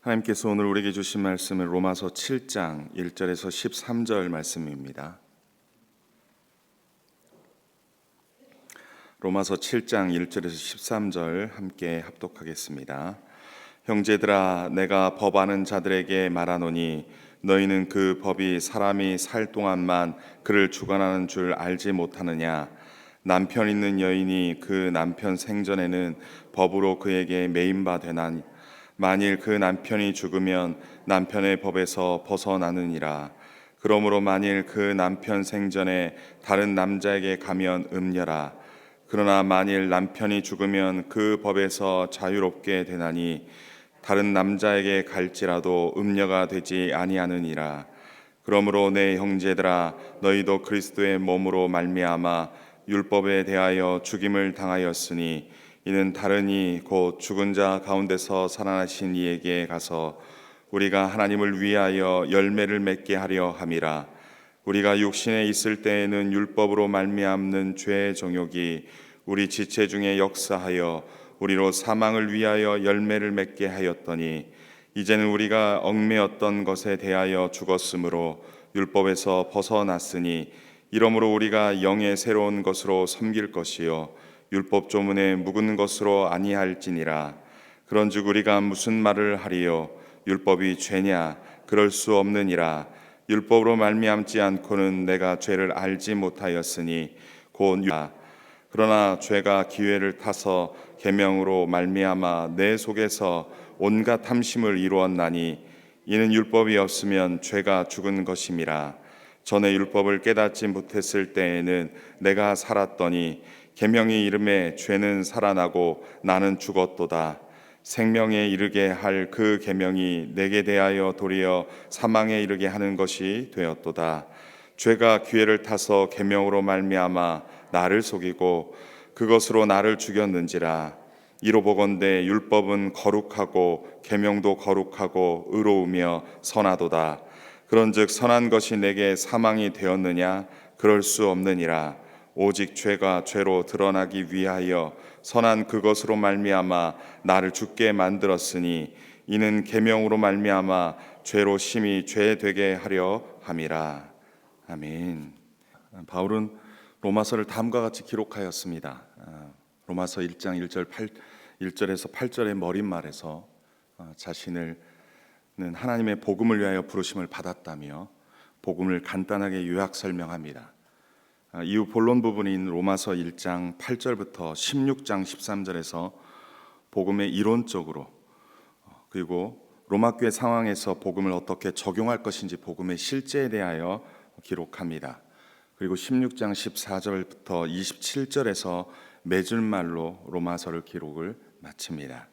하나님께서 오늘 우리에게 주신 말씀은 로마서 7장 1절에서 13절 말씀입니다. 로마서 7장 1절에서 13절 함께 합독하겠습니다. 형제들아, 내가 법하는 자들에게 말하노니 너희는 그 법이 사람이 살 동안만 그를 주관하는 줄 알지 못하느냐? 남편 있는 여인이 그 남편 생전에는 법으로 그에게 매임바 되나니 만일 그 남편이 죽으면 남편의 법에서 벗어나느니라. 그러므로 만일 그 남편 생전에 다른 남자에게 가면 음녀라. 그러나 만일 남편이 죽으면 그 법에서 자유롭게 되나니 다른 남자에게 갈지라도 음녀가 되지 아니하느니라. 그러므로 내 형제들아, 너희도 그리스도의 몸으로 말미암아 율법에 대하여 죽임을 당하였으니 이는 다른 곧 죽은 자 가운데서 살아나신 이에게 가서 우리가 하나님을 위하여 열매를 맺게 하려 함이라. 우리가 육신에 있을 때에는 율법으로 말미암는 죄의 정욕이 우리 지체 중에 역사하여 우리로 사망을 위하여 열매를 맺게 하였더니 이제는 우리가 얽매였던 것에 대하여 죽었으므로 율법에서 벗어났으니 이러므로 우리가 영의 새로운 것으로 섬길 것이요 율법 조문에 묵은 것으로 아니할지니라. 그런즉 우리가 무슨 말을 하리요? 율법이 죄냐? 그럴 수 없느니라. 율법으로 말미암지 않고는 내가 죄를 알지 못하였으니 곧 그러나 죄가 기회를 타서 계명으로 말미암아 내 속에서 온갖 탐심을 이루었나니 이는 율법이 없으면 죄가 죽은 것임이라. 전에 율법을 깨닫지 못했을 때에는 내가 살았더니 계명이 이름에 죄는 살아나고 나는 죽었도다. 생명에 이르게 할 그 계명이 내게 대하여 도리어 사망에 이르게 하는 것이 되었도다. 죄가 기회를 타서 계명으로 말미암아 나를 속이고 그것으로 나를 죽였는지라. 이로 보건대 율법은 거룩하고 계명도 거룩하고 의로우며 선하도다. 그런즉 선한 것이 내게 사망이 되었느냐? 그럴 수 없느니라. 오직 죄가 죄로 드러나기 위하여 선한 그것으로 말미암아 나를 죽게 만들었으니 이는 계명으로 말미암아 죄로 심히 죄 되게 하려 함이라. 아멘. 바울은 로마서를 다음과 같이 기록하였습니다. 로마서 1장 1절에서 8절의 머릿말에서 자신은 하나님의 복음을 위하여 부르심을 받았다며 복음을 간단하게 요약 설명합니다. 이후 본론 부분인 로마서 1장 8절부터 16장 13절에서 복음의 이론적으로 그리고 로마 교회 상황에서 복음을 어떻게 적용할 것인지 복음의 실제에 대하여 기록합니다. 그리고 16장 14절부터 27절에서 맺을말로 로마서를 기록을 마칩니다.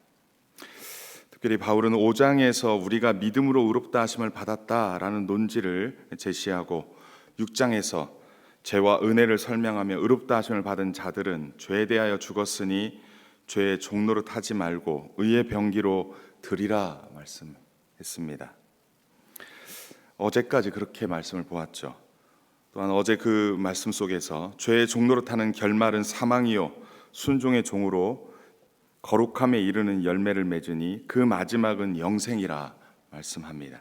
특별히 바울은 5장에서 우리가 믿음으로 의롭다 하심을 받았다라는 논지를 제시하고 6장에서 죄와 은혜를 설명하며 의롭다 하심을 받은 자들은 죄에 대하여 죽었으니 죄의 종노릇 하지 말고 의의 병기로 드리라 말씀했습니다. 어제까지 그렇게 말씀을 보았죠. 또한 어제 그 말씀 속에서 죄의 종노릇 하는 결말은 사망이요 순종의 종으로 거룩함에 이르는 열매를 맺으니 그 마지막은 영생이라 말씀합니다.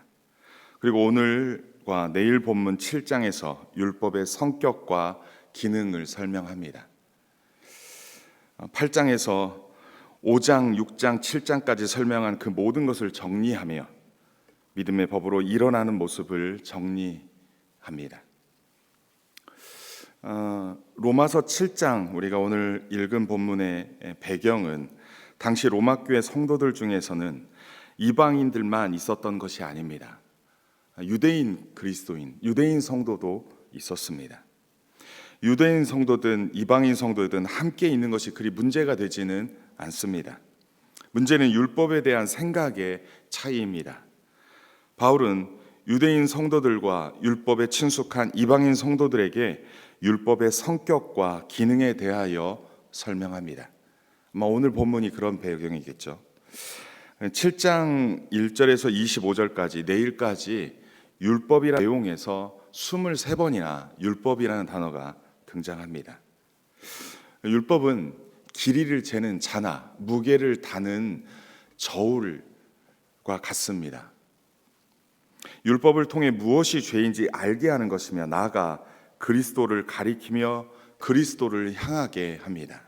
그리고 오늘과 내일 본문 7장에서 율법의 성격과 기능을 설명합니다. 8장에서 5장, 6장, 7장까지 설명한 그 모든 것을 정리하며 믿음의 법으로 일어나는 모습을 정리합니다. 로마서 7장 우리가 오늘 읽은 본문의 배경은 당시 로마 교회 성도들 중에서는 이방인들만 있었던 것이 아닙니다. 유대인 그리스도인, 유대인 성도도 있었습니다. 유대인 성도든 이방인 성도든 함께 있는 것이 그리 문제가 되지는 않습니다. 문제는 율법에 대한 생각의 차이입니다. 바울은 유대인 성도들과 율법에 친숙한 이방인 성도들에게 율법의 성격과 기능에 대하여 설명합니다. 아마 오늘 본문이 그런 배경이겠죠. 7장 1절에서 25절까지 내일까지 율법이라는 내용에서 23번이나 율법이라는 단어가 등장합니다. 율법은 길이를 재는 자나 무게를 다는 저울과 같습니다. 율법을 통해 무엇이 죄인지 알게 하는 것이며 나아가 그리스도를 가리키며 그리스도를 향하게 합니다.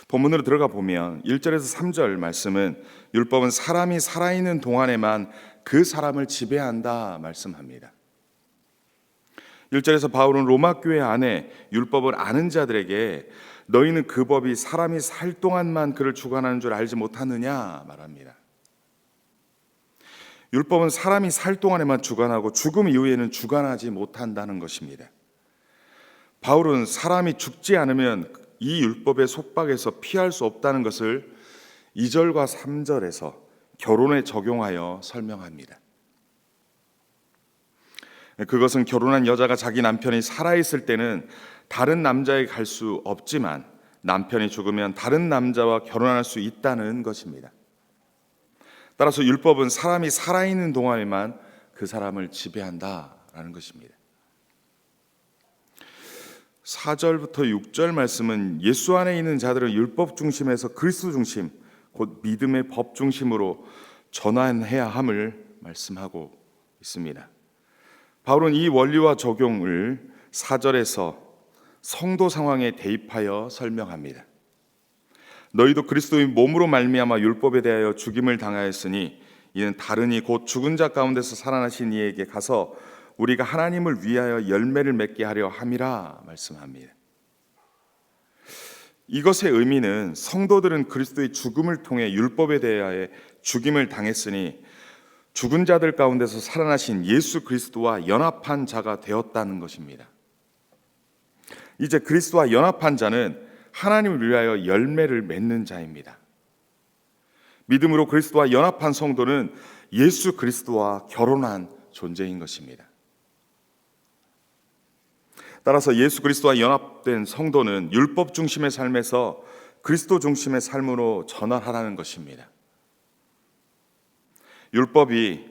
본문으로 들어가 보면 1절에서 3절 말씀은 율법은 사람이 살아있는 동안에만 그 사람을 지배한다 말씀합니다. 1절에서 바울은 로마 교회 안에 율법을 아는 자들에게 너희는 그 법이 사람이 살 동안만 그를 주관하는 줄 알지 못하느냐 말합니다. 율법은 사람이 살 동안에만 주관하고 죽음 이후에는 주관하지 못한다는 것입니다. 바울은 사람이 죽지 않으면 이 율법의 속박에서 피할 수 없다는 것을 2절과 3절에서 결혼에 적용하여 설명합니다. 그것은 결혼한 여자가 자기 남편이 살아있을 때는 다른 남자에게 갈 수 없지만 남편이 죽으면 다른 남자와 결혼할 수 있다는 것입니다. 따라서 율법은 사람이 살아있는 동안에만 그 사람을 지배한다라는 것입니다. 4절부터 6절 말씀은 예수 안에 있는 자들은 율법 중심에서 그리스도 중심, 곧 믿음의 법 중심으로 전환해야 함을 말씀하고 있습니다. 바울은 이 원리와 적용을 4절에서 성도 상황에 대입하여 설명합니다. 너희도 그리스도의 몸으로 말미암아 율법에 대하여 죽임을 당하였으니 이는 다른 이 곧 죽은 자 가운데서 살아나신 이에게 가서 우리가 하나님을 위하여 열매를 맺게 하려 함이라 말씀합니다. 이것의 의미는 성도들은 그리스도의 죽음을 통해 율법에 대하여 죽임을 당했으니 죽은 자들 가운데서 살아나신 예수 그리스도와 연합한 자가 되었다는 것입니다. 이제 그리스도와 연합한 자는 하나님을 위하여 열매를 맺는 자입니다. 믿음으로 그리스도와 연합한 성도는 예수 그리스도와 결혼한 존재인 것입니다. 따라서 예수 그리스도와 연합된 성도는 율법 중심의 삶에서 그리스도 중심의 삶으로 전환하라는 것입니다. 율법이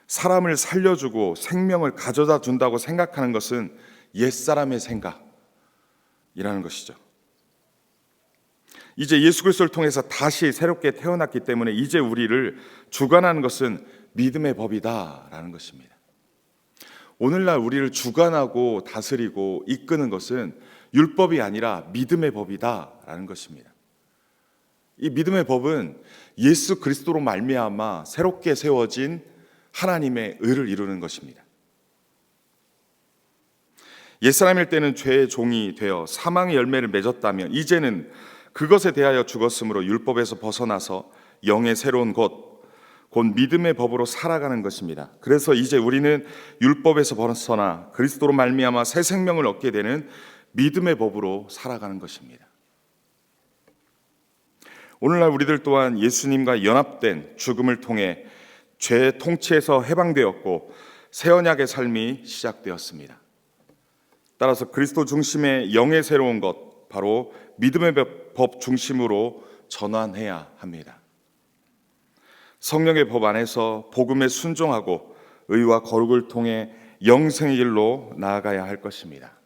사람을 살려주고 생명을 가져다 준다고 생각하는 것은 옛사람의 생각이라는 것이죠. 이제 예수 그리스도를 통해서 다시 새롭게 태어났기 때문에 이제 우리를 주관하는 것은 믿음의 법이다라는 것입니다. 오늘날 우리를 주관하고 다스리고 이끄는 것은 율법이 아니라 믿음의 법이다라는 것입니다. 이 믿음의 법은 예수 그리스도로 말미암아 새롭게 세워진 하나님의 의를 이루는 것입니다. 옛사람일 때는 죄의 종이 되어 사망의 열매를 맺었다면 이제는 그것에 대하여 죽었으므로 율법에서 벗어나서 영의 새로운 곧 믿음의 법으로 살아가는 것입니다. 그래서 이제 우리는 율법에서 벗어나 그리스도로 말미암아 새 생명을 얻게 되는 믿음의 법으로 살아가는 것입니다. 오늘날 우리들 또한 예수님과 연합된 죽음을 통해 죄의 통치에서 해방되었고 새 언약의 삶이 시작되었습니다. 따라서 그리스도 중심의 영의 새로운 것, 바로 믿음의 법 중심으로 전환해야 합니다. 성령의 법 안에서 복음에 순종하고 의와 거룩을 통해 영생의 길로 나아가야 할 것입니다.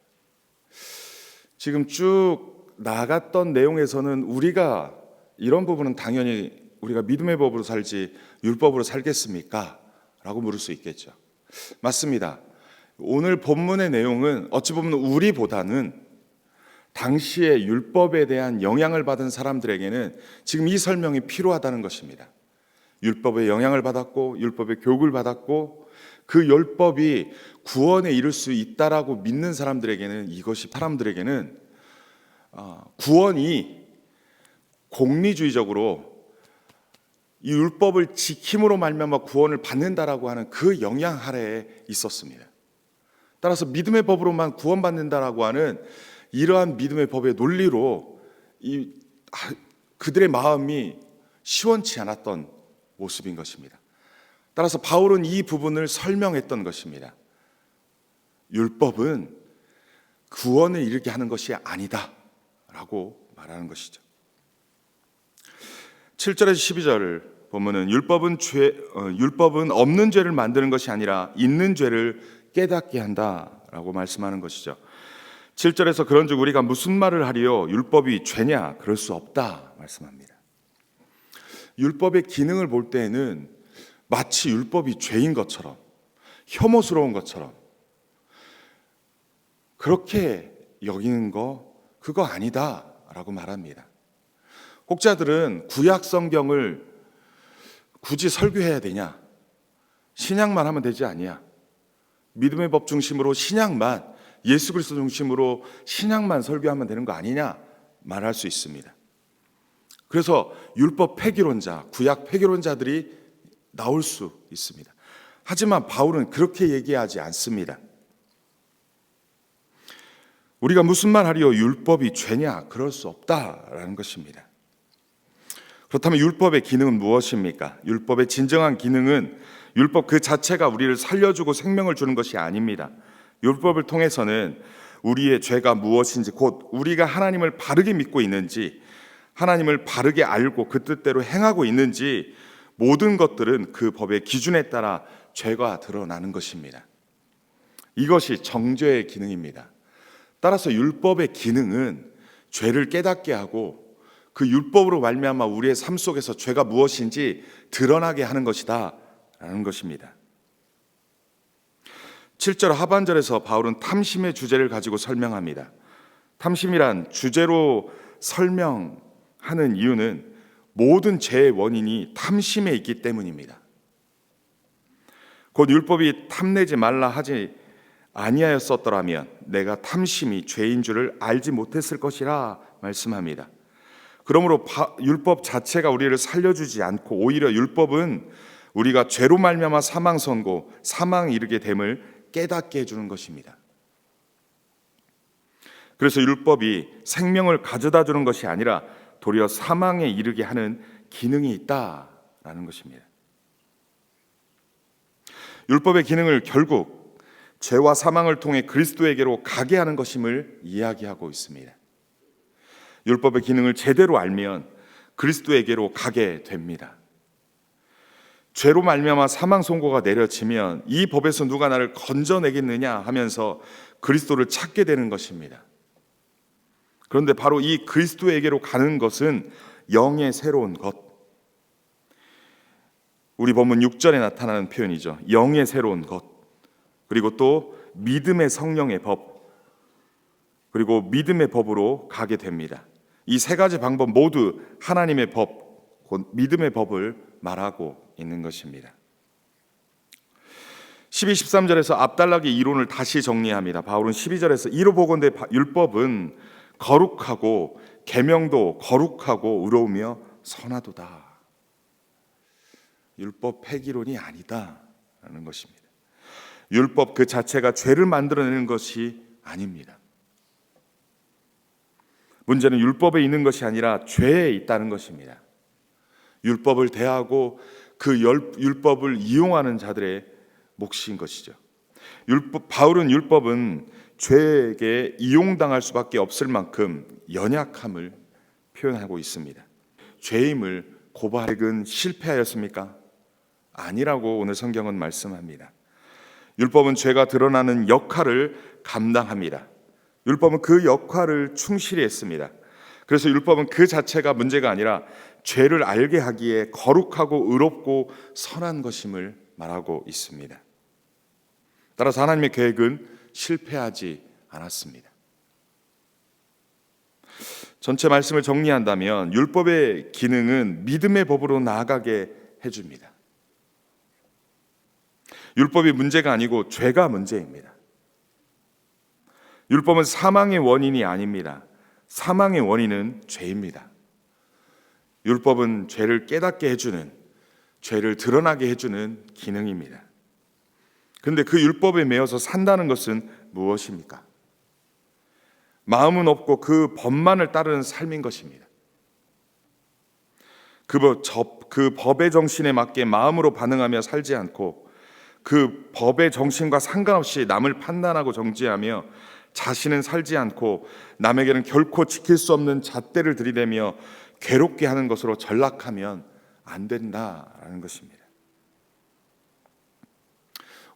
지금 쭉 나아갔던 내용에서는 우리가 이런 부분은 당연히 우리가 믿음의 법으로 살지 율법으로 살겠습니까? 라고 물을 수 있겠죠. 맞습니다. 오늘 본문의 내용은 어찌 보면 우리보다는 당시의 율법에 대한 영향을 받은 사람들에게는 지금 이 설명이 필요하다는 것입니다. 율법의 영향을 받았고 율법의 교육을 받았고 그 율법이 구원에 이를 수 있다라고 믿는 사람들에게는 구원이 공리주의적으로 이 율법을 지킴으로 말미암아 구원을 받는다라고 하는 그 영향 아래에 있었습니다. 따라서 믿음의 법으로만 구원받는다라고 하는 이러한 믿음의 법의 논리로 그들의 마음이 시원치 않았던 모습인 것입니다. 따라서 바울은 이 부분을 설명했던 것입니다. 율법은 구원을 이르게 하는 것이 아니다 라고 말하는 것이죠. 7절에서 12절을 보면은 율법은 없는 죄를 만드는 것이 아니라 있는 죄를 깨닫게 한다라고 말씀하는 것이죠. 7절에서 그런즉 우리가 무슨 말을 하리요 율법이 죄냐? 그럴 수 없다 말씀합니다. 율법의 기능을 볼 때에는 마치 율법이 죄인 것처럼, 혐오스러운 것처럼 그렇게 여기는 거 그거 아니다라고 말합니다. 혹자들은 구약 성경을 굳이 설교해야 되냐? 신약만 하면 되지 아니야? 믿음의 법 중심으로 신약만, 예수 그리스도 중심으로 신약만 설교하면 되는 거 아니냐? 말할 수 있습니다. 그래서 율법 폐기론자, 구약 폐기론자들이 나올 수 있습니다. 하지만 바울은 그렇게 얘기하지 않습니다. 우리가 무슨 말 하리요? 율법이 죄냐? 그럴 수 없다라는 것입니다. 그렇다면 율법의 기능은 무엇입니까? 율법의 진정한 기능은 율법 그 자체가 우리를 살려주고 생명을 주는 것이 아닙니다. 율법을 통해서는 우리의 죄가 무엇인지, 곧 우리가 하나님을 바르게 믿고 있는지, 하나님을 바르게 알고 그 뜻대로 행하고 있는지, 모든 것들은 그 법의 기준에 따라 죄가 드러나는 것입니다. 이것이 정죄의 기능입니다. 따라서 율법의 기능은 죄를 깨닫게 하고 그 율법으로 말미암아 우리의 삶 속에서 죄가 무엇인지 드러나게 하는 것이다 라는 것입니다. 7절 하반절에서 바울은 탐심의 주제를 가지고 설명합니다. 탐심이란 주제로 설명하는 이유는 모든 죄의 원인이 탐심에 있기 때문입니다. 곧 율법이 탐내지 말라 하지 아니하였었더라면 내가 탐심이 죄인 줄을 알지 못했을 것이라 말씀합니다. 그러므로 율법 자체가 우리를 살려주지 않고 오히려 율법은 우리가 죄로 말미암아 사망 선고, 사망에 이르게 됨을 깨닫게 해주는 것입니다. 그래서 율법이 생명을 가져다 주는 것이 아니라 도리어 사망에 이르게 하는 기능이 있다라는 것입니다. 율법의 기능을 결국 죄와 사망을 통해 그리스도에게로 가게 하는 것임을 이야기하고 있습니다. 율법의 기능을 제대로 알면 그리스도에게로 가게 됩니다. 죄로 말미암아 사망 선고가 내려지면 이 법에서 누가 나를 건져내겠느냐 하면서 그리스도를 찾게 되는 것입니다. 그런데 바로 이 그리스도에게로 가는 것은 영의 새로운 것. 우리 본문 6절에 나타나는 표현이죠. 영의 새로운 것. 그리고 또 믿음의 성령의 법. 그리고 믿음의 법으로 가게 됩니다. 이 세 가지 방법 모두 하나님의 법, 곧 믿음의 법을 말하고 있는 것입니다. 12, 13절에서 앞달락의 이론을 다시 정리합니다. 바울은 12절에서 이로 보건대 율법은 거룩하고 계명도 거룩하고 의로우며 선하도다. 율법 폐기론이 아니다라는 것입니다. 율법 그 자체가 죄를 만들어내는 것이 아닙니다. 문제는 율법에 있는 것이 아니라 죄에 있다는 것입니다. 율법을 대하고 그 율법을 이용하는 자들의 몫인 것이죠. 바울은 율법은 죄에게 이용당할 수밖에 없을 만큼 연약함을 표현하고 있습니다. 죄임을 고발은 실패하였습니까? 아니라고 오늘 성경은 말씀합니다. 율법은 죄가 드러나는 역할을 감당합니다. 율법은 그 역할을 충실히 했습니다. 그래서 율법은 그 자체가 문제가 아니라 죄를 알게 하기에 거룩하고 의롭고 선한 것임을 말하고 있습니다. 따라서 하나님의 계획은 실패하지 않았습니다. 전체 말씀을 정리한다면 율법의 기능은 믿음의 법으로 나아가게 해줍니다. 율법이 문제가 아니고 죄가 문제입니다. 율법은 사망의 원인이 아닙니다. 사망의 원인은 죄입니다. 율법은 죄를 깨닫게 해주는, 죄를 드러나게 해주는 기능입니다. 그런데 그 율법에 매여서 산다는 것은 무엇입니까? 마음은 없고 그 법만을 따르는 삶인 것입니다. 그 법의 정신에 맞게 마음으로 반응하며 살지 않고 그 법의 정신과 상관없이 남을 판단하고 정죄하며 자신은 살지 않고 남에게는 결코 지킬 수 없는 잣대를 들이대며 괴롭게 하는 것으로 전락하면 안 된다라는 것입니다.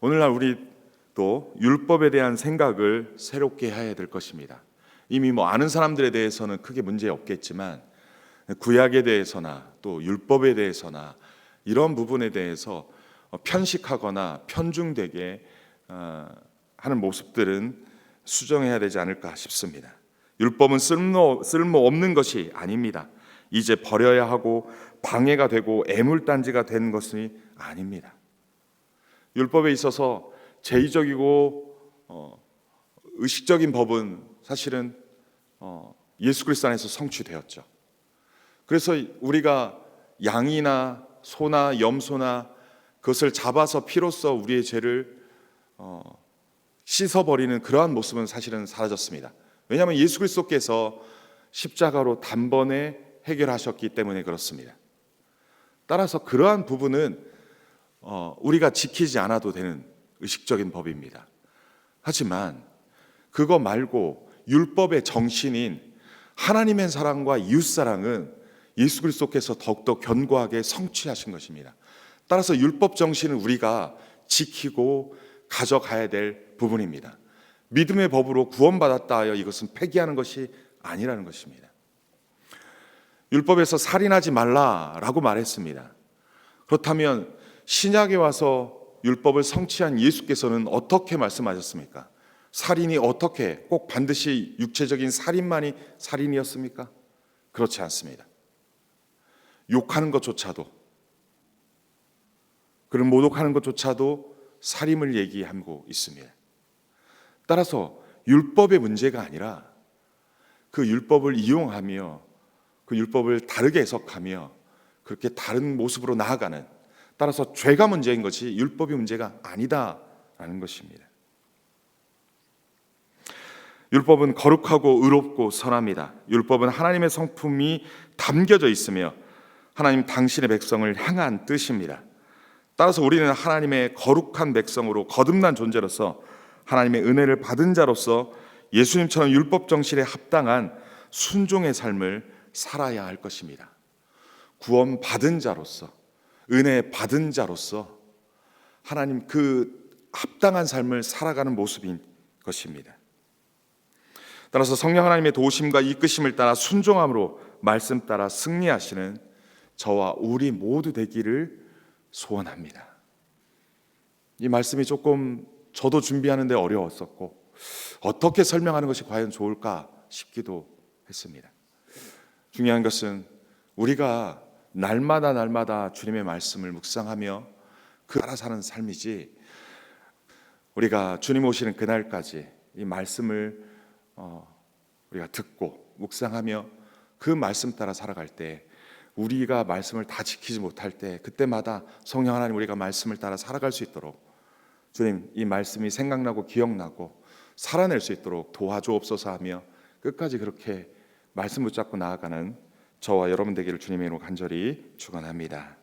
오늘날 우리도 율법에 대한 생각을 새롭게 해야 될 것입니다. 이미 아는 사람들에 대해서는 크게 문제 없겠지만 구약에 대해서나 또 율법에 대해서나 이런 부분에 대해서 편식하거나 편중되게 하는 모습들은 수정해야 되지 않을까 싶습니다. 율법은 쓸모없는 것이 아닙니다. 이제 버려야 하고 방해가 되고 애물단지가 된 것이 아닙니다. 율법에 있어서 제의적이고 의식적인 법은 사실은 예수 그리스도 안에서 성취되었죠. 그래서 우리가 양이나 소나 염소나 그것을 잡아서 피로써 우리의 죄를 씻어버리는 그러한 모습은 사실은 사라졌습니다. 왜냐하면 예수 그리스도께서 십자가로 단번에 해결하셨기 때문에 그렇습니다. 따라서 그러한 부분은 우리가 지키지 않아도 되는 의식적인 법입니다. 하지만 그거 말고 율법의 정신인 하나님의 사랑과 이웃사랑은 예수 그리스도께서 더욱더 견고하게 성취하신 것입니다. 따라서 율법 정신은 우리가 지키고 가져가야 될 부분입니다. 믿음의 법으로 구원받았다 하여 이것은 폐기하는 것이 아니라는 것입니다. 율법에서 살인하지 말라라고 말했습니다. 그렇다면 신약에 와서 율법을 성취한 예수께서는 어떻게 말씀하셨습니까? 살인이 어떻게 꼭 반드시 육체적인 살인만이 살인이었습니까? 그렇지 않습니다. 욕하는 것조차도, 그런 모독하는 것조차도 살인을 얘기하고 있습니다. 따라서 율법의 문제가 아니라 그 율법을 이용하며 그 율법을 다르게 해석하며 그렇게 다른 모습으로 나아가는, 따라서 죄가 문제인 것이 율법이 문제가 아니다라는 것입니다. 율법은 거룩하고 의롭고 선합니다. 율법은 하나님의 성품이 담겨져 있으며 하나님 당신의 백성을 향한 뜻입니다. 따라서 우리는 하나님의 거룩한 백성으로 거듭난 존재로서 하나님의 은혜를 받은 자로서 예수님처럼 율법 정신에 합당한 순종의 삶을 살아야 할 것입니다. 구원 받은 자로서, 은혜 받은 자로서 하나님 그 합당한 삶을 살아가는 모습인 것입니다. 따라서 성령 하나님의 도우심과 이끄심을 따라 순종함으로 말씀 따라 승리하시는 저와 우리 모두 되기를 소원합니다. 이 말씀이 조금 저도 준비하는데 어려웠었고 어떻게 설명하는 것이 과연 좋을까 싶기도 했습니다. 중요한 것은 우리가 날마다 주님의 말씀을 묵상하며 그 따라 사는 삶이지, 우리가 주님 오시는 그날까지 이 말씀을 우리가 듣고 묵상하며 그 말씀 따라 살아갈 때 우리가 말씀을 다 지키지 못할 때 그때마다 성령 하나님 우리가 말씀을 따라 살아갈 수 있도록 주님 이 말씀이 생각나고 기억나고 살아낼 수 있도록 도와주옵소서 하며 끝까지 그렇게 말씀 붙잡고 나아가는 저와 여러분 되기를 주님의 이름으로 간절히 축원합니다.